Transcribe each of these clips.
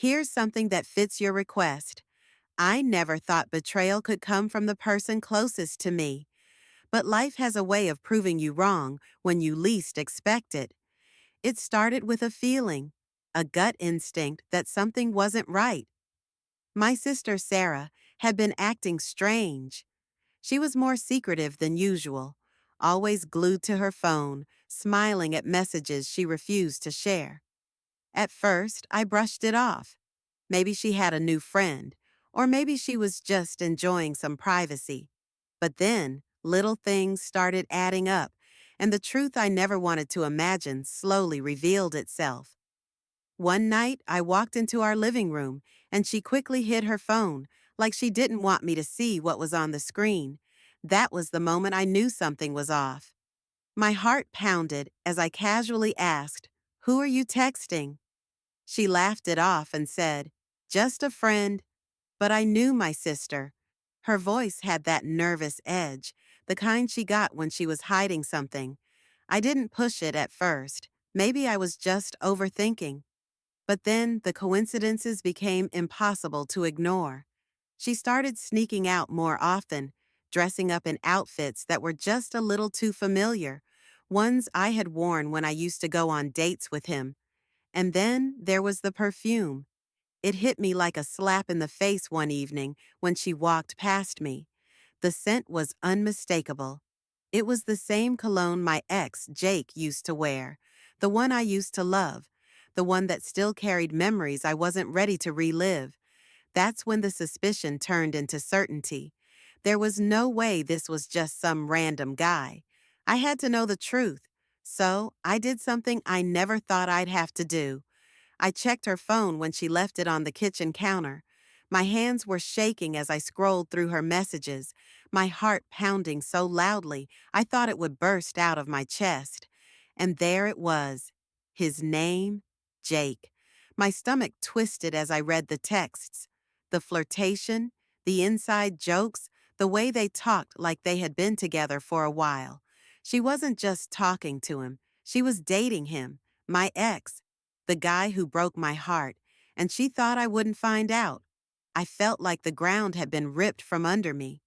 Here's something that fits your request. I never thought betrayal could come from the person closest to me, but life has a way of proving you wrong when you least expect it. It started with a feeling, a gut instinct that something wasn't right. My sister Sarah had been acting strange. She was more secretive than usual, always glued to her phone, smiling at messages she refused to share. At first, I brushed it off. Maybe she had a new friend, or maybe she was just enjoying some privacy. But then, little things started adding up, and the truth I never wanted to imagine slowly revealed itself. One night, I walked into our living room, and she quickly hid her phone, like she didn't want me to see what was on the screen. That was the moment I knew something was off. My heart pounded as I casually asked, "Who are you texting?" She laughed it off and said, "Just a friend." But I knew my sister. Her voice had that nervous edge, the kind she got when she was hiding something. I didn't push it at first. Maybe I was just overthinking. But then the coincidences became impossible to ignore. She started sneaking out more often, dressing up in outfits that were just a little too familiar, ones I had worn when I used to go on dates with him. And then there was the perfume. It hit me like a slap in the face one evening when she walked past me. The scent was unmistakable. It was the same cologne my ex, Jake, used to wear, the one I used to love, the one that still carried memories I wasn't ready to relive. That's when the suspicion turned into certainty. There was no way this was just some random guy. I had to know the truth. So I did something I never thought I'd have to do. I checked her phone when she left it on the kitchen counter. My hands were shaking as I scrolled through her messages, my heart pounding so loudly I thought it would burst out of my chest. And there it was. His name, Jake. My stomach twisted as I read the texts. The flirtation, the inside jokes, the way they talked like they had been together for a while. She wasn't just talking to him, she was dating him, my ex, the guy who broke my heart, and she thought I wouldn't find out. I felt like the ground had been ripped from under me.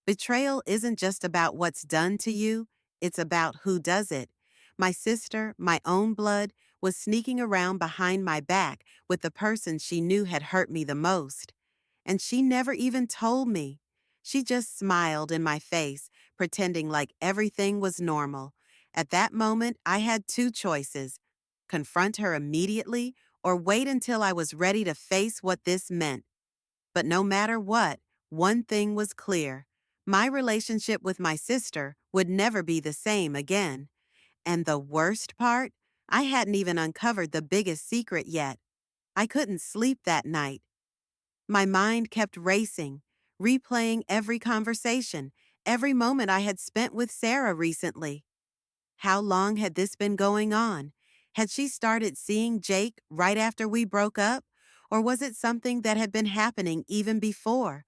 Betrayal isn't just about what's done to you, it's about who does it. My sister, my own blood, was sneaking around behind my back with the person she knew had hurt me the most. And she never even told me. She just smiled in my face, pretending like everything was normal. At that moment, I had two choices: confront her immediately or wait until I was ready to face what this meant. But no matter what, one thing was clear. My relationship with my sister would never be the same again. And the worst part? I hadn't even uncovered the biggest secret yet. I couldn't sleep that night. My mind kept racing, replaying every conversation, every moment I had spent with Sarah recently. How long had this been going on? Had she started seeing Jake right after we broke up? Or was it something that had been happening even before?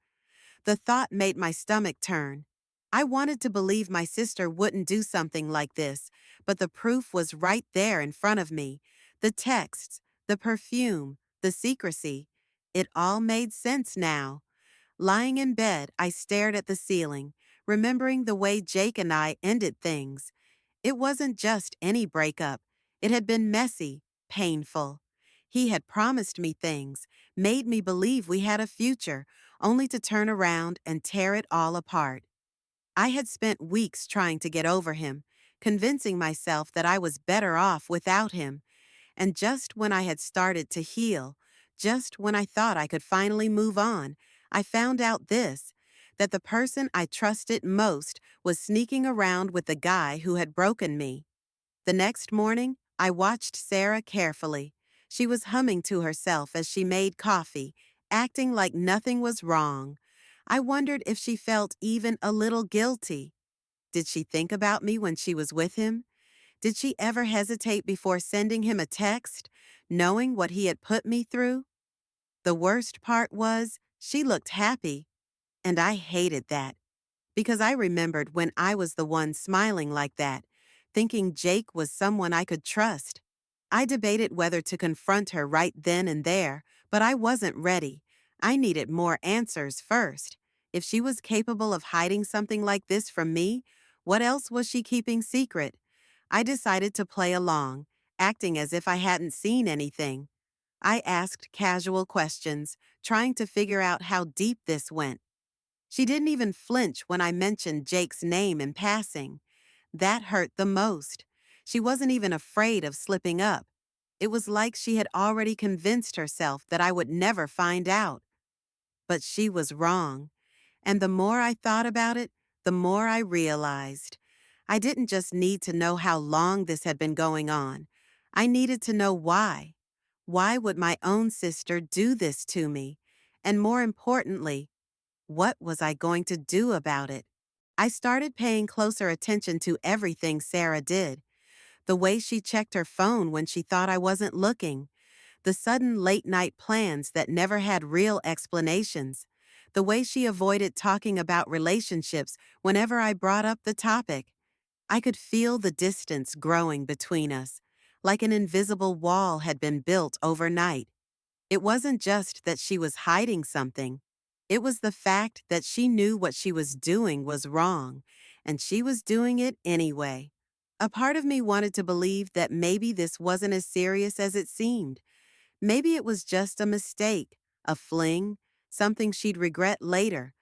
The thought made my stomach turn. I wanted to believe my sister wouldn't do something like this, but the proof was right there in front of me. The texts, the perfume, the secrecy. It all made sense now. Lying in bed, I stared at the ceiling, remembering the way Jake and I ended things. It wasn't just any breakup. It had been messy, painful. He had promised me things, made me believe we had a future, only to turn around and tear it all apart. I had spent weeks trying to get over him, convincing myself that I was better off without him. And just when I had started to heal, just when I thought I could finally move on, I found out this, that the person I trusted most was sneaking around with the guy who had broken me. The next morning, I watched Sarah carefully. She was humming to herself as she made coffee, acting like nothing was wrong. I wondered if she felt even a little guilty. Did she think about me when she was with him? Did she ever hesitate before sending him a text, knowing what he had put me through? The worst part was, she looked happy, and I hated that, because I remembered when I was the one smiling like that, thinking Jake was someone I could trust. I debated whether to confront her right then and there, But I wasn't ready. I needed more answers first. If she was capable of hiding something like this from me, what else was she keeping secret? I decided to play along, acting as if I hadn't seen anything. I asked casual questions, trying to figure out how deep this went. She didn't even flinch when I mentioned Jake's name in passing. That hurt the most. She wasn't even afraid of slipping up. It was like she had already convinced herself that I would never find out. But she was wrong. And the more I thought about it, the more I realized. I didn't just need to know how long this had been going on. I needed to know why. Why would my own sister do this to me? And more importantly, what was I going to do about it? I started paying closer attention to everything Sarah did. The way she checked her phone when she thought I wasn't looking. The sudden late-night plans that never had real explanations. The way she avoided talking about relationships whenever I brought up the topic. I could feel the distance growing between us, like an invisible wall had been built overnight. It wasn't just that she was hiding something. It was the fact that she knew what she was doing was wrong, and she was doing it anyway. A part of me wanted to believe that maybe this wasn't as serious as it seemed. Maybe it was just a mistake, a fling, something she'd regret later.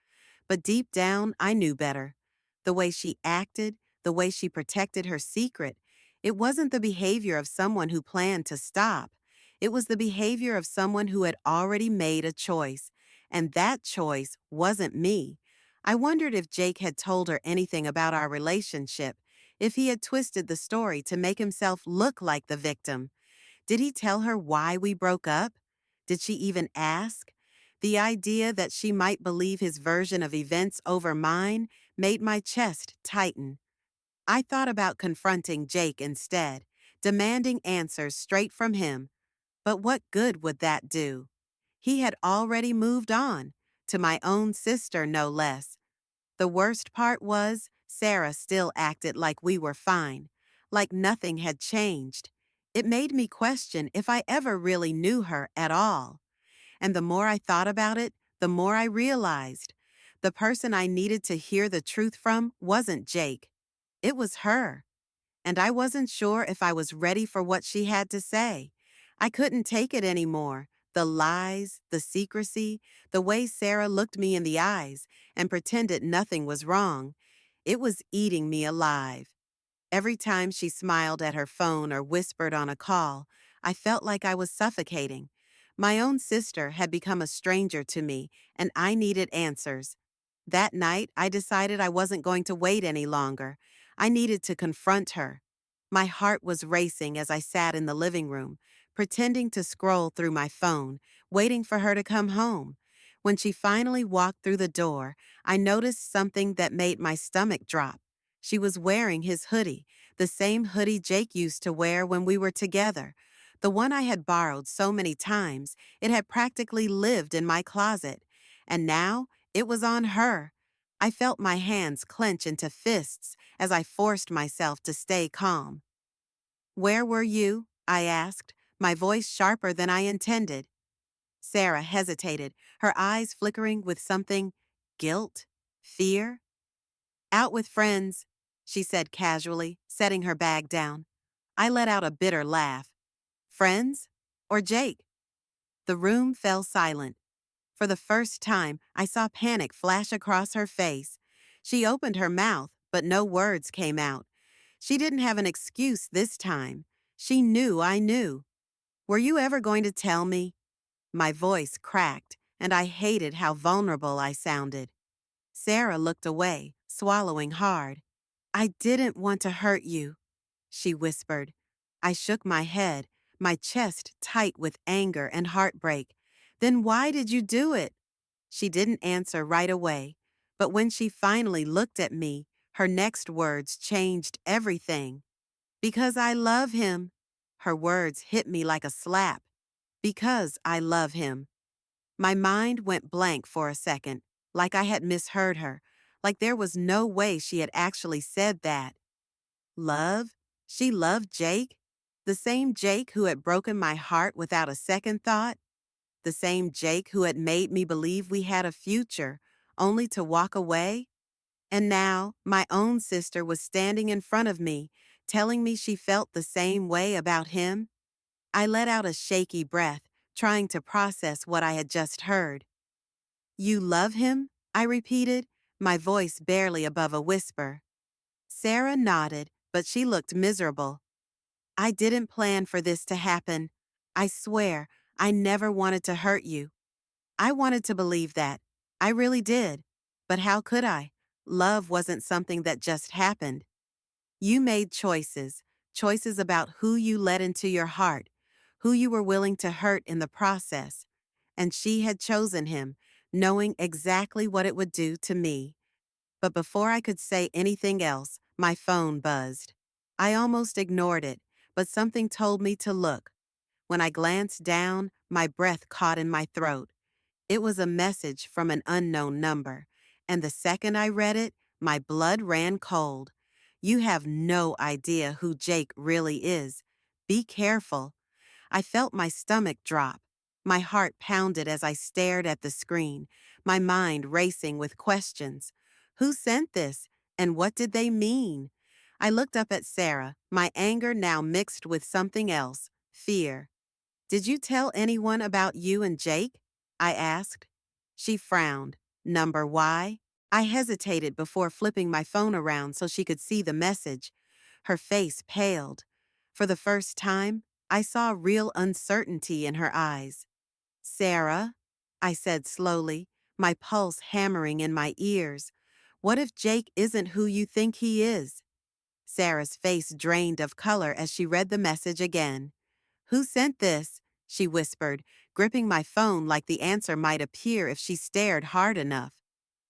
But deep down, I knew better. The way she acted, the way she protected her secret, it wasn't the behavior of someone who planned to stop. It was the behavior of someone who had already made a choice. And that choice wasn't me. I wondered if Jake had told her anything about our relationship, if he had twisted the story to make himself look like the victim. Did he tell her why we broke up? Did she even ask? The idea that she might believe his version of events over mine made my chest tighten. I thought about confronting Jake instead, demanding answers straight from him. But what good would that do? He had already moved on, to my own sister no less. The worst part was, Sarah still acted like we were fine, like nothing had changed. It made me question if I ever really knew her at all. And the more I thought about it, the more I realized. The person I needed to hear the truth from wasn't Jake. It was her. And I wasn't sure if I was ready for what she had to say. I couldn't take it anymore. The lies, the secrecy, the way Sarah looked me in the eyes and pretended nothing was wrong. It was eating me alive. Every time she smiled at her phone or whispered on a call, I felt like I was suffocating. My own sister had become a stranger to me, and I needed answers. That night, I decided I wasn't going to wait any longer. I needed to confront her. My heart was racing as I sat in the living room, pretending to scroll through my phone, waiting for her to come home. When she finally walked through the door, I noticed something that made my stomach drop. She was wearing his hoodie, the same hoodie Jake used to wear when we were together. The one I had borrowed so many times, it had practically lived in my closet. And now, it was on her. I felt my hands clench into fists as I forced myself to stay calm. "Where were you?" I asked, my voice sharper than I intended. Sarah hesitated, her eyes flickering with something, guilt, fear. "Out with friends," she said casually, setting her bag down. I let out a bitter laugh. "Friends? Or Jake?" The room fell silent. For the first time, I saw panic flash across her face. She opened her mouth, but no words came out. She didn't have an excuse this time. She knew I knew. "Were you ever going to tell me?" My voice cracked, and I hated how vulnerable I sounded. Sarah looked away, swallowing hard. "I didn't want to hurt you," she whispered. I shook my head, my chest tight with anger and heartbreak. "Then why did you do it?" She didn't answer right away, but when she finally looked at me, her next words changed everything. "Because I love him." Her words hit me like a slap. Because I love him. My mind went blank for a second, like I had misheard her, like there was no way she had actually said that. Love? She loved Jake? The same Jake who had broken my heart without a second thought? The same Jake who had made me believe we had a future, only to walk away? And now, my own sister was standing in front of me, telling me she felt the same way about him. I let out a shaky breath, trying to process what I had just heard. You love him? I repeated, my voice barely above a whisper. Sarah nodded, but she looked miserable. I didn't plan for this to happen. I swear, I never wanted to hurt you. I wanted to believe that. I really did. But how could I? Love wasn't something that just happened. You made choices, choices about who you let into your heart, who you were willing to hurt in the process. And she had chosen him, knowing exactly what it would do to me. But before I could say anything else, my phone buzzed. I almost ignored it, but something told me to look. When I glanced down, my breath caught in my throat. It was a message from an unknown number, and the second I read it, my blood ran cold. You have no idea who Jake really is. Be careful. I felt my stomach drop. My heart pounded as I stared at the screen, my mind racing with questions. Who sent this, and what did they mean? I looked up at Sarah, my anger now mixed with something else, fear. Did you tell anyone about you and Jake? I asked. She frowned. Number why? I hesitated before flipping my phone around so she could see the message. Her face paled. For the first time, I saw real uncertainty in her eyes. Sarah, I said slowly, my pulse hammering in my ears. What if Jake isn't who you think he is? Sarah's face drained of color as she read the message again. Who sent this? She whispered, gripping my phone like the answer might appear if she stared hard enough.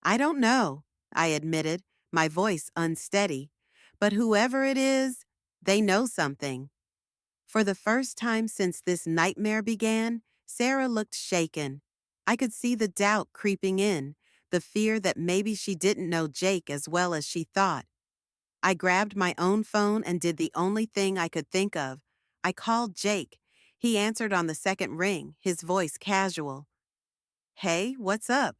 I don't know, I admitted, my voice unsteady. But whoever it is, they know something. For the first time since this nightmare began, Sarah looked shaken. I could see the doubt creeping in, the fear that maybe she didn't know Jake as well as she thought. I grabbed my own phone and did the only thing I could think of. I called Jake. He answered on the second ring, his voice casual. Hey, what's up?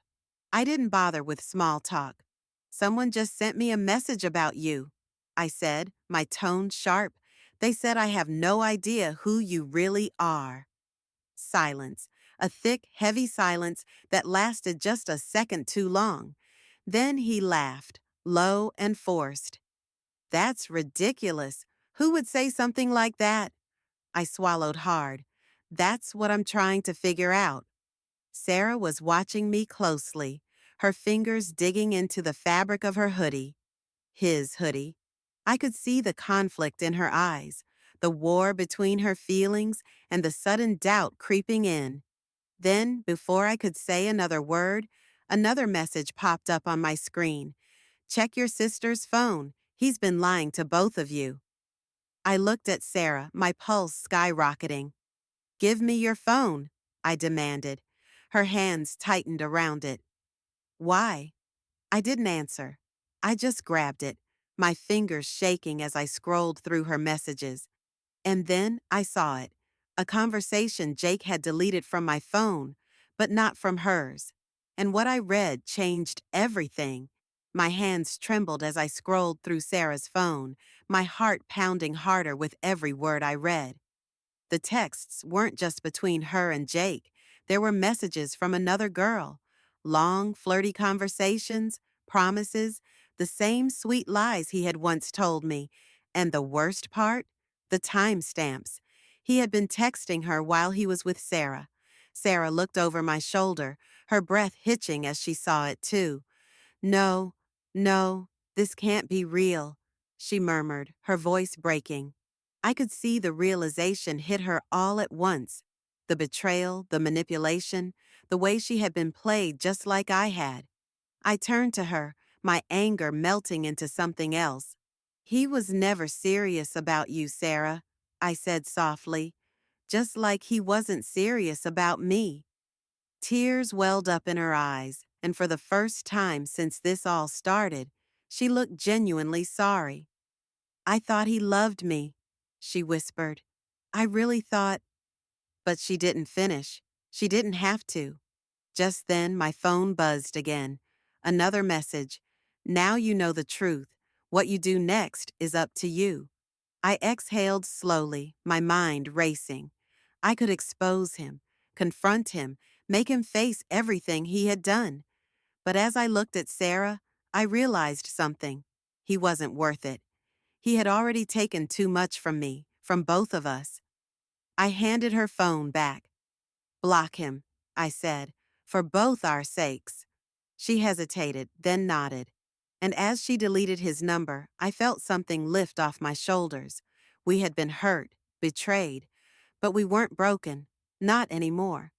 I didn't bother with small talk. Someone just sent me a message about you, I said, my tone sharp. They said I have no idea who you really are. Silence, a thick, heavy silence that lasted just a second too long. Then he laughed, low and forced. That's ridiculous. Who would say something like that? I swallowed hard. That's what I'm trying to figure out. Sarah was watching me closely, her fingers digging into the fabric of her hoodie. His hoodie. I could see the conflict in her eyes, the war between her feelings and the sudden doubt creeping in. Then, before I could say another word, another message popped up on my screen. Check your sister's phone. He's been lying to both of you. I looked at Sarah, my pulse skyrocketing. Give me your phone, I demanded. Her hands tightened around it. Why? I didn't answer. I just grabbed it, my fingers shaking as I scrolled through her messages. And then I saw it. A conversation Jake had deleted from my phone, but not from hers. And what I read changed everything. My hands trembled as I scrolled through Sarah's phone, my heart pounding harder with every word I read. The texts weren't just between her and Jake. There were messages from another girl. Long, flirty conversations, promises, the same sweet lies he had once told me. And the worst part? The timestamps. He had been texting her while he was with Sarah. Sarah looked over my shoulder, her breath hitching as she saw it too. No, no, this can't be real, she murmured, her voice breaking. I could see the realization hit her all at once. The betrayal, the manipulation, the way she had been played just like I had. I turned to her, my anger melting into something else. He was never serious about you, Sarah, I said softly, just like he wasn't serious about me. Tears welled up in her eyes, and for the first time since this all started, she looked genuinely sorry. I thought he loved me, she whispered. I really thought, but she didn't finish. She didn't have to. Just then, my phone buzzed again. Another message. Now you know the truth. What you do next is up to you. I exhaled slowly, my mind racing. I could expose him, confront him, make him face everything he had done. But as I looked at Sarah, I realized something. He wasn't worth it. He had already taken too much from me, from both of us. I handed her phone back. Block him, I said, for both our sakes. She hesitated, then nodded. And as she deleted his number, I felt something lift off my shoulders. We had been hurt, betrayed, but we weren't broken. Not anymore.